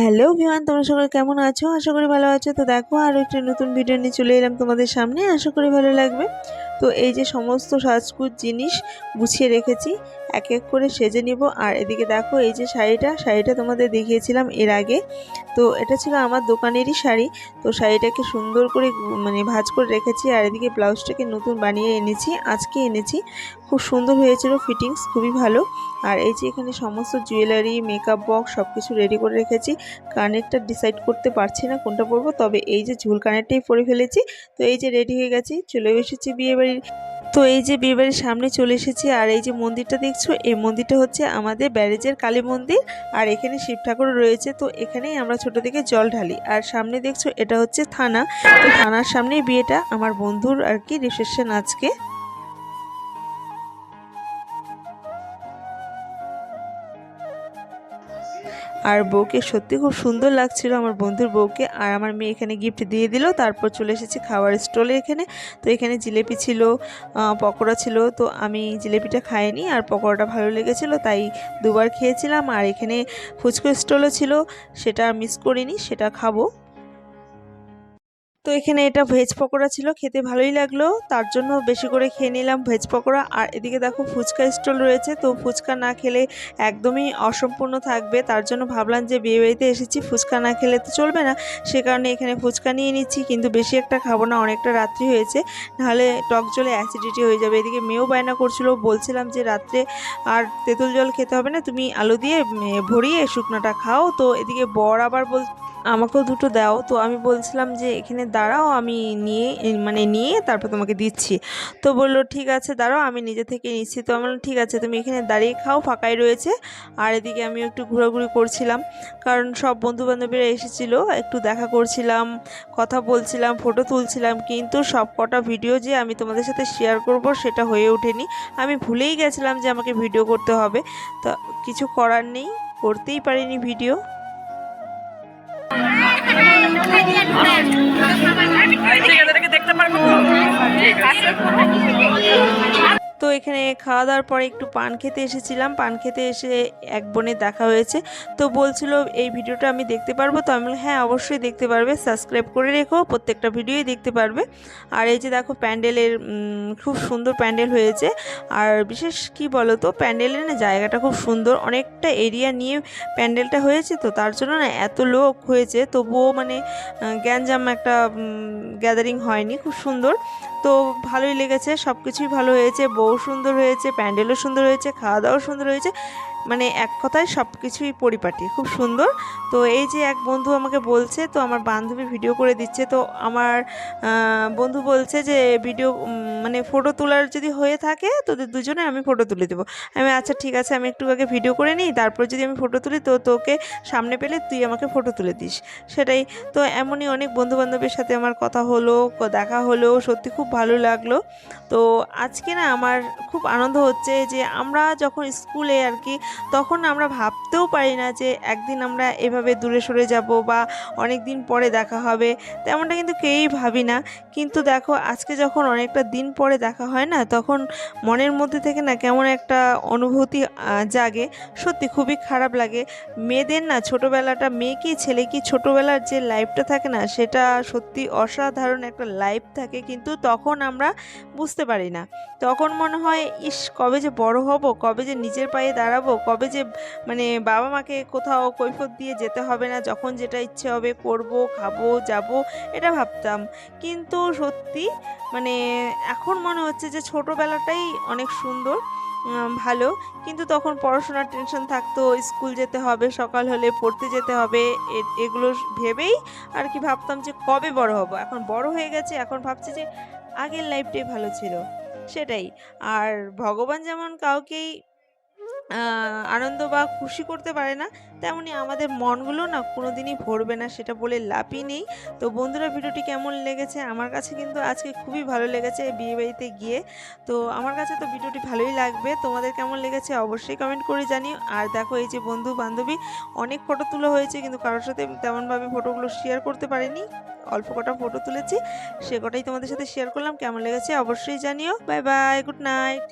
Hello everyone, তোমরা সবাই কেমন আছো? আশা করি ভালো আছো। তো দেখো আরও একটি নতুন ভিডিও নিয়ে চলে এলাম তোমাদের সামনে। আশা করি ভালো লাগবে। তো এই যে সমস্ত সাজগোজ জিনিস গুছিয়ে রেখেছি, এক এক করে সেজে নিব। আর এদিকে দেখো এই যে শাড়িটা তোমাদের দেখিয়েছিলাম এর আগে। তো এটা ছিল আমার দোকানেরই শাড়ি। তো শাড়িটাকে সুন্দর করে মানে ভাঁজ করে রেখেছি। আর এদিকে ব্লাউজটাকে নতুন বানিয়ে এনেছি, আজকে এনেছি। খুব সুন্দর হয়েছিল, ফিটিংস খুবই ভালো। আর এই যে এখানে সমস্ত জুয়েলারি, মেকআপ বক্স সব কিছু রেডি করে রেখেছি। কানেরটা ডিসাইড করতে পারছি না কোনটা পরবো, তবে এই যে ঝুল কানেরটাই পরে ফেলেছি। তো এই যে রেডি হয়ে গেছি, চলে এসেছি বিয়েবাড়ির। তো এই যে বিয়েবাড়ির সামনে চলে এসেছি। আর এই যে মন্দিরটা দেখছো, এই মন্দিরটা হচ্ছে আমাদের ব্যারেজের কালী মন্দির। আর এখানে শিব ঠাকুর রয়েছে। তো এখানেই আমরা ছোট থেকে জল ঢালি। আর সামনে দেখছো এটা হচ্ছে থানা। তো থানার সামনেই বিয়েটা, আমার বন্ধুর আর কি রিসেপশন আজকে। আর বউকে সত্যি খুব সুন্দর লাগছিল, আমার বন্ধুর বউকে। আর আমার মেয়ে এখানে গিফট দিয়ে দিল। তারপর চলে এসেছি খাওয়ার স্টলে এখানে। তো এখানে জিলেপি ছিল, পকোড়া ছিল। তো আমি জিলেপিটা খাইনি, আর পকোড়াটা ভালো লেগেছিল তাই দুবার খেয়েছিলাম। আর এখানে ফুচকা স্টলও ছিল, সেটা মিস করিনি, সেটা খাবো। তো এখানে এটা ভেজ পকোড়া ছিল, খেতে ভালোই লাগলো, তার জন্য বেশি করে খেয়ে নিলাম ভেজ পকোড়া। আর এদিকে দেখো ফুচকা স্টল রয়েছে। তো ফুচকা না খেলে একদমই অসম্পূর্ণ থাকবে, তার জন্য ভাবলাম যে বিয়েবাড়িতে এসেছি, ফুচকা না খেলে তো চলবে না। সে কারণে এখানে ফুচকা নিয়ে নিচ্ছি, কিন্তু বেশি একটা খাবো না, অনেকটা রাত্রি হয়েছে, নাহলে টক জলে অ্যাসিডিটি হয়ে যাবে। এদিকে মেয়েও বায়না করছিল, বলছিলাম যে রাত্রে আর তেঁতুল জল খেতে হবে না, তুমি আলু দিয়ে ভরিয়ে শুকনোটা খাও। তো এদিকে বর আবার আমাকেও দুটো দাও। তো আমি বলছিলাম যে এখানে দাঁড়াও, আমি নিয়ে তারপর তোমাকে দিচ্ছি। তো বললো ঠিক আছে দাঁড়াও, আমি নিজে থেকে নিচ্ছি। তো আমি বললাম ঠিক আছে, তুমি এখানে দাঁড়িয়ে খাও, ফাঁকাই রয়েছে। আর এদিকে আমি একটু ঘোরাঘুরি করছিলাম, কারণ সব বন্ধু বান্ধবীরা এসেছিলো, একটু দেখা করছিলাম, কথা বলছিলাম, ফটো তুলছিলাম। কিন্তু সব কটা ভিডিও যে আমি তোমাদের সাথে শেয়ার করব সেটা হয়ে ওঠেনি। আমি ভুলেই গেছিলাম যে আমাকে ভিডিও করতে হবে। তো কিছু করার নেই, করতেই পারিনি ভিডিও। দেখতে পারবো। তো এখানে খাওয়া দাওয়ার পরে একটু পান খেতে এসেছিলাম। পান খেতে এসে এক বোনের দেখা হয়েছে। তো বলছিল এই ভিডিওটা আমি দেখতে পারবো? তো আমি বললাম হ্যাঁ অবশ্যই দেখতে পারবে, সাবস্ক্রাইব করে রেখো, প্রত্যেকটা ভিডিওই দেখতে পারবে। আর এই যে দেখো প্যান্ডেলের খুব সুন্দর প্যান্ডেল হয়েছে। আর বিশেষ কি বলো তো, প্যান্ডেলের না জায়গাটা খুব সুন্দর, অনেকটা এরিয়া নিয়ে প্যান্ডেলটা হয়েছে। তো তার জন্য না এত লোক হয়েছে, তবুও মানে গ্যাঞ্জাম একটা গ্যাদারিং হয়নি, খুব সুন্দর। তো ভালোই লেগেছে, সব কিছুই ভালো হয়েছে, বউ সুন্দর হয়েছে, প্যান্ডেলও সুন্দর হয়েছে, খাওয়া দাওয়াও সুন্দর হয়েছে, মানে এক কথায় সব কিছুই পরিপাটি, খুব সুন্দর। তো এই যে এক বন্ধু আমাকে বলছে, তো আমার বান্ধবী ভিডিও করে দিচ্ছে। তো আমার বন্ধু বলছে যে ভিডিও মানে ফটো তোলার যদি হয়ে থাকে তোদের দুজনে আমি ফটো তুলে দেবো। আমি আচ্ছা ঠিক আছে, আমি একটু আগে ভিডিও করে নিই, তারপর যদি আমি ফটো তুলি তো তোকে সামনে পেলে তুই আমাকে ফটো তুলে দিস, সেটাই। তো এমনই অনেক বন্ধু বান্ধবের সাথে আমার কথা হলো, দেখা হলো, সত্যি খুব ভালো লাগলো। তো আজকে না আমার খুব আনন্দ হচ্ছে যে আমরা যখন স্কুলে আর কি, তখন আমরা ভাবতেও পারি না যে একদিন আমরা এভাবে দূরে সরে যাব বা অনেক দিন পরে দেখা হবে, তেমনটা কিন্তু কেউই ভাবি না। কিন্তু দেখো আজকে যখন অনেকটা দিন পরে দেখা হয় না, তখন মনের মধ্যে থেকে না কেমন একটা অনুভূতি জাগে, সত্যি খুবই খারাপ লাগে। মেয়েদের না ছোটোবেলাটা, মেয়ে কি ছেলে কি, ছোটোবেলার যে লাইফটা থাকে না, সেটা সত্যি অসাধারণ একটা লাইফ থাকে, কিন্তু তখন আমরা বুঝতে পারি না। তখন মনে হয় ইস কবে যে বড় হব, কবে যে নিজের পায়ে দাঁড়াবো, কবে যে মানে বাবা মাকে কোথাও কৈফিয়ত দিয়ে যেতে হবে না, যখন যেটা ইচ্ছে হবে করব, খাবো, যাব, এটা ভাবতাম। কিন্তু সত্যি মানে এখন মনে হচ্ছে যে ছোটোবেলাটাই অনেক সুন্দর, ভালো। কিন্তু তখন পড়াশোনার টেনশন থাকতো, স্কুল যেতে হবে, সকাল হলে পড়তে যেতে হবে, এগুলো ভেবেই আর কি ভাবতাম যে কবে বড় হব। এখন বড় হয়ে গেছে, এখন ভাবছি যে আগের লাইফটাই ভালো ছিল, সেটাই। আর ভগবান যেমন কাউকেই আনন্দ বা খুশি করতে পারে না, তেমনি আমাদের মনগুলো না কোনো দিনই ভরবে না, সেটা বলে লাভই নেই। তো বন্ধুরা ভিডিওটি কেমন লেগেছে? আমার কাছে কিন্তু আজকে খুবই ভালো লেগেছে বিয়েবাড়িতে গিয়ে। তো আমার কাছে তো ভিডিওটি ভালোই লাগবে, তোমাদের কেমন লেগেছে অবশ্যই কমেন্ট করে জানিও। আর দেখো এই যে বন্ধু বান্ধবী অনেক ফটো তোলা হয়েছে, কিন্তু কারোর সাথে তেমনভাবে ফটোগুলো শেয়ার করতে পারিনি, অল্প কটা ফটো তুলেছি, সে কটাই তোমাদের সাথে শেয়ার করলাম। কেমন লেগেছে অবশ্যই জানিও। Bye bye, good night.